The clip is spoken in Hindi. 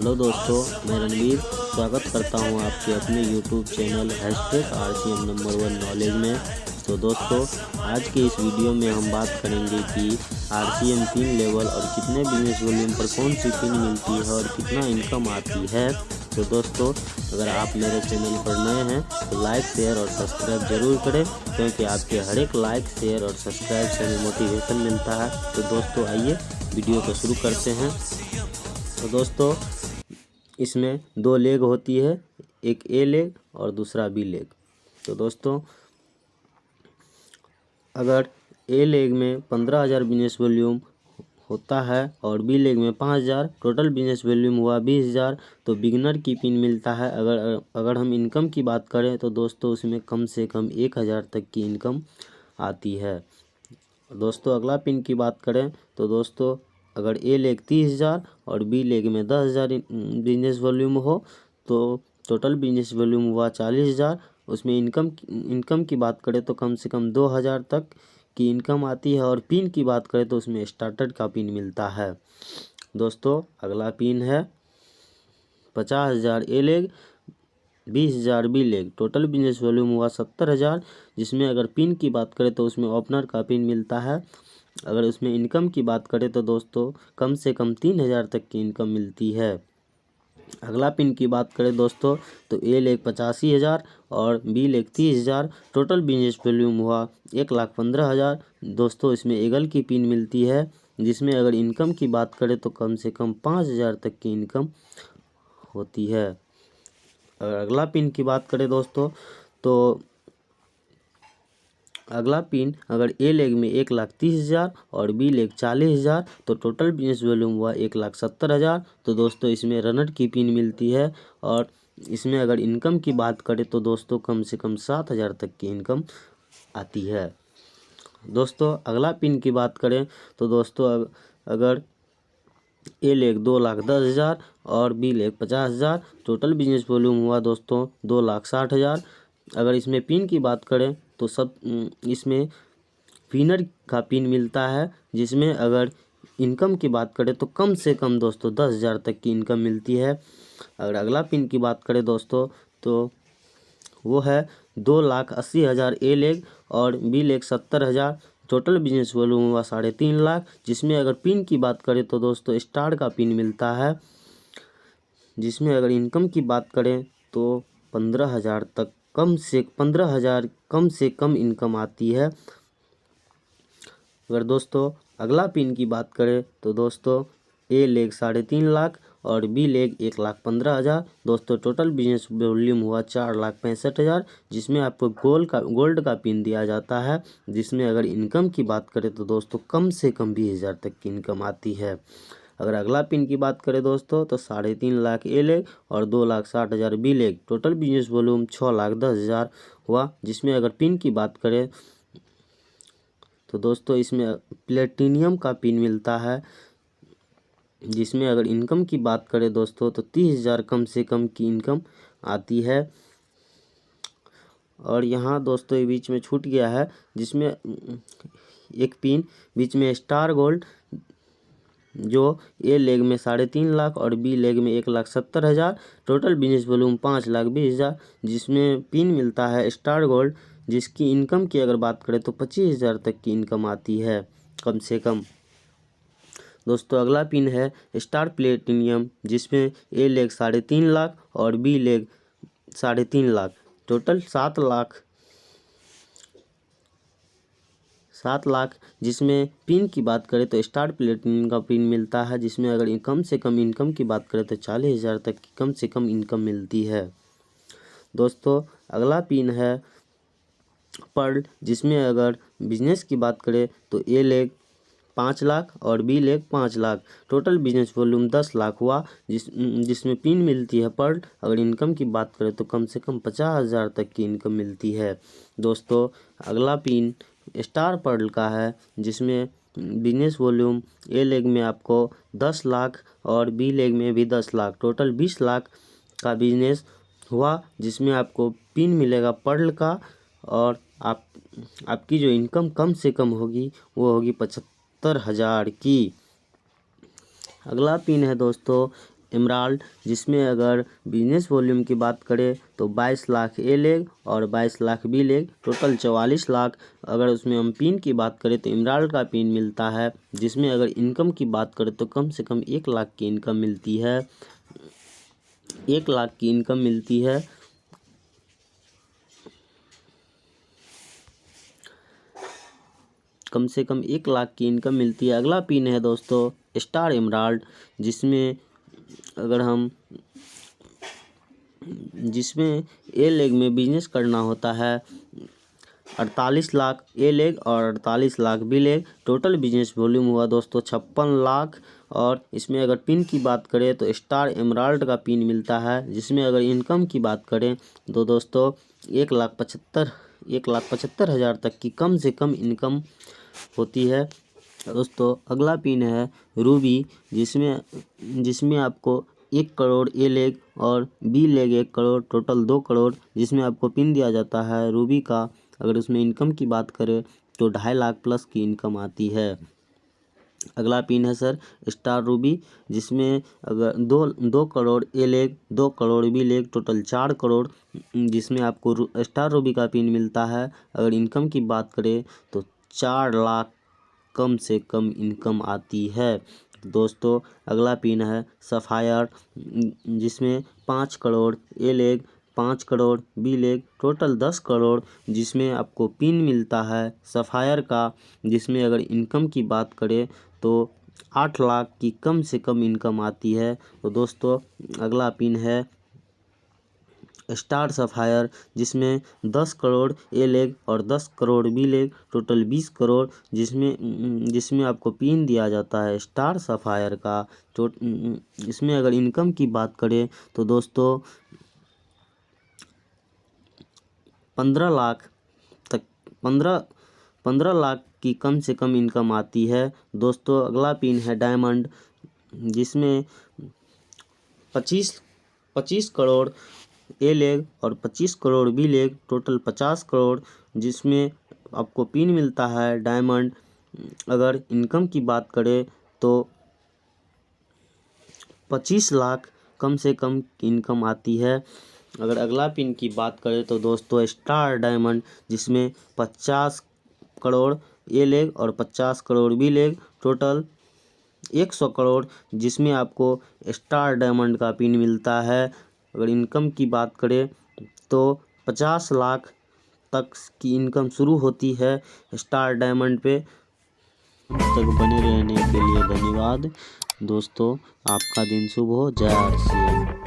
हेलो दोस्तों, मैं रणवीर स्वागत करता हूं आपके अपने YouTube channel #RCM number 1 knowledge में। तो दोस्तों, आज के इस वीडियो में हम बात करेंगे कि RCM पिन लेवल और कितने बिजनेस वॉल्यूम पर कौन सी पिन मिलती है और कितना इनकम आती है। तो दोस्तों, अगर आप मेरे चैनल पर नए हैं तो लाइक, शेयर और सब्सक्राइब जरूर करें, क्योंकि आपके हर एक लाइक, शेयर और सब्सक्राइब से हमें मोटिवेशन मिलता है। तो दोस्तों, आइए वीडियो को शुरू करते हैं। तो दोस्तों, इसमें दो लेग होती है, एक ए लेग और दूसरा बी लेग। तो दोस्तों, अगर ए लेग में 15,000 बिजनेस वॉल्यूम होता है और बी लेग में 5,000, टोटल बिजनेस वॉल्यूम हुआ 20,000, तो बिगनर की पिन मिलता है। अगर हम इनकम की बात करें तो दोस्तों, उसमें कम से कम 1,000 तक की इनकम आती है। दोस्तों, अगला पिन की बात करें तो दोस्तों, अगर ए लेग 30,000 और बी लेग में 10,000 बिजनेस वॉल्यूम हो तो टोटल बिजनेस वॉल्यूम हुआ 40,000। उसमें इनकम की बात करें तो कम से कम 2,000 तक की इनकम आती है। और पिन की बात करें तो उसमें स्टार्टर का पिन मिलता है। दोस्तों, अगला पिन है 50,000 A leg, 20,000 B leg, total business volume हुआ 70,000। जिसमें अगर पिन की बात करें तो उसमें ओपनर का पिन मिलता है। अगर उसमें इनकम की बात करें तो दोस्तों, कम से कम 3,000 तक की इनकम मिलती है। अगला पिन की बात करें दोस्तों, तो ए लेग 85,000 और B leg 30,000, total business volume हुआ 1,15,000। दोस्तों, इसमें एगल की पिन मिलती है। जिसमें अगर इनकम की बात करें तो कम से कम 5,000 तक की इनकम होती है। अगर अगला पिन की बात करें दोस्तों, तो अगला पिन अगर ए लेग में 1,30,000 और बी लेग 40,000, तो टोटल बिजनेस वॉल्यूम हुआ 1,70,000। तो दोस्तों, इसमें रनर की पिन मिलती है। और इसमें अगर इनकम की बात करें तो दोस्तों, कम से कम 7,000 तक की इनकम आती है। दोस्तों, अगला पिन की बात करें तो दोस्तों, अगर ए लेग 2,10,000 और B leg 50,000, total business volume हुआ दोस्तों 2,60,000। अगर इसमें पिन की बात करें तो इसमें विनर का पिन मिलता है। जिसमें अगर इनकम की बात करें तो कम से कम दोस्तों 10,000 तक की इनकम मिलती है। अगर अगला पिन की बात करें दोस्तों, तो वो है 2,80,000 ए लेग और B leg 70,000, total business volume हुआ 3.5 लाख। जिसमें अगर पिन की बात करें तो दोस्तों, स्टार का पिन मिलता है। जिसमें अगर इनकम की बात करें तो 15,000 तक, 15,000 कम से कम इनकम आती है। अगर दोस्तों अगला पिन की बात करें तो दोस्तों, ए लेग 3.5 लाख और बी लेग 1,15,000। दोस्तों, टोटल बिजनेस वॉल्यूम हुआ 4,65,000। जिसमें आपको गोल्ड का पिन दिया जाता है। जिसमें अगर इनकम की बात करें तो दोस्तों, कम से कम 20,000 तक की इनकम आती है। अगर अगला पिन की बात करें दोस्तों, तो 3.5 लाख ए लेग और 2,60,000 B leg, total business volume 6,10,000 हुआ। जिसमें अगर पिन की बात करें तो दोस्तों, इसमें प्लेटिनियम का पिन मिलता है। जिसमें अगर इनकम की बात करें दोस्तों, तो 30,000 कम से कम की इनकम आती है। और यहाँ दोस्तों, ये बीच में छूट गया है, जिसमें एक पिन बीच में स्टार गोल्ड, जो ए लेग में 3.5 लाख और बी लेग में 1,70,000, टोटल बिजनेस वॉल्यूम 5,20,000। जिसमें पिन मिलता है स्टार गोल्ड, जिसकी इनकम की अगर बात करें तो 25,000 तक की इनकम आती है कम से कम। दोस्तों, अगला पिन है स्टार प्लेटिनियम, जिसमें ए लेग 3.5 लाख और B leg 3.5 lakh, total 7 lakh. जिसमें पिन की बात करें तो स्टार प्लेटिनियम का पिन मिलता है। जिसमें अगर कम से कम इनकम की बात करें तो 40,000 तक की कम से कम इनकम मिलती है। दोस्तों, अगला पिन है पर्ल, जिसमें अगर बिजनेस की बात करें तो ए लेग 5 लाख और B leg 5 lakh, total business volume 10 lakh हुआ। जिसमें पिन मिलती है पर्ल। अगर इनकम की बात करें तो कम से कम 50,000 तक की इनकम मिलती है। दोस्तों, अगला पिन स्टार पर्ल का है, जिसमें बिजनेस वॉल्यूम ए लेग में आपको 10 लाख और बी लेग में भी 10 लाख, टोटल 20 लाख का बिजनेस हुआ। जिसमें आपको पिन मिलेगा पर्ल का। और आपकी जो इनकम कम से कम होगी वो होगी 75,000 की। अगला पिन है दोस्तों एमराल्ड, जिसमें अगर बिजनेस वॉल्यूम की बात करें तो 22 लाख ए लेग और 22 lakh B leg, total 44 lakh. अगर उसमें हम पिन की बात करें तो एमराल्ड का पिन मिलता है, जिसमें अगर इनकम की बात करें तो कम से कम 1 लाख की इनकम मिलती है, 1 लाख की इनकम मिलती है। कम से कम 1 लाख की इनकम मिलती है। अगला पिन है दोस्तों स्टार एमराल्ड, जिसमें ए लेग में बिजनेस करना होता है 48 लाख ए लेग और 48 lakh B leg. Total business volume हुआ दोस्तों 56 लाख। और इसमें अगर पिन की बात करें तो स्टार एमराल्ड का पिन मिलता है, जिसमें अगर इनकम की बात करें तो दोस्तों 1,75,000 तक की कम से कम इनकम होती है। दोस्तों अगला पिन है रूबी, जिसमें आपको 1 करोड़ ए लेग और B leg 1 crore, total 2 crore, जिसमें आपको पिन दिया जाता है रूबी का। अगर उसमें इनकम की बात करें तो 2.5 लाख प्लस की इनकम आती है। अगला पिन है सर स्टार रूबी, जिसमें अगर 2 crore A leg, 2 crore B leg, total 4 crore, जिसमें आपको स्टार रूबी का पिन मिलता है। अगर इनकम की बात करें तो 4 लाख कम से कम इनकम आती है। दोस्तों अगला पिन है सफायर, जिसमें 5 crore A leg, 5 crore B leg, total 10 crore, जिसमें आपको पिन मिलता है सफायर का। जिसमें अगर इनकम की बात करें तो 8 लाख की कम से कम इनकम आती है। तो दोस्तों अगला पिन है स्टार सफायर, जिसमें 10 करोड़ ए लेग और 10 crore B leg, total 20 crore, जिसमें आपको पिन दिया जाता है स्टार सफायर का। इसमें अगर इनकम की बात करें तो दोस्तों 15 लाख तक 15 लाख की कम से कम इनकम आती है। दोस्तों अगला पिन है डायमंड, जिसमें 25 करोड़ ए लेग और 25 crore B leg, total 50 crore, जिसमें आपको पिन मिलता है डायमंड। अगर इनकम की बात करें तो 25 लाख कम से कम इनकम आती है। अगर अगला पिन की बात करें तो दोस्तों स्टार डायमंड, जिसमें 50 करोड़ ए लेग और 50 crore B leg, total 100 crore, जिसमें आपको स्टार डायमंड का पिन मिलता है। अगर इनकम की बात करें तो 50 लाख तक की इनकम शुरू होती है स्टार डायमंड पे। तक बने रहने के लिए धन्यवाद दोस्तों, आपका दिन शुभ हो। जय श्री राम।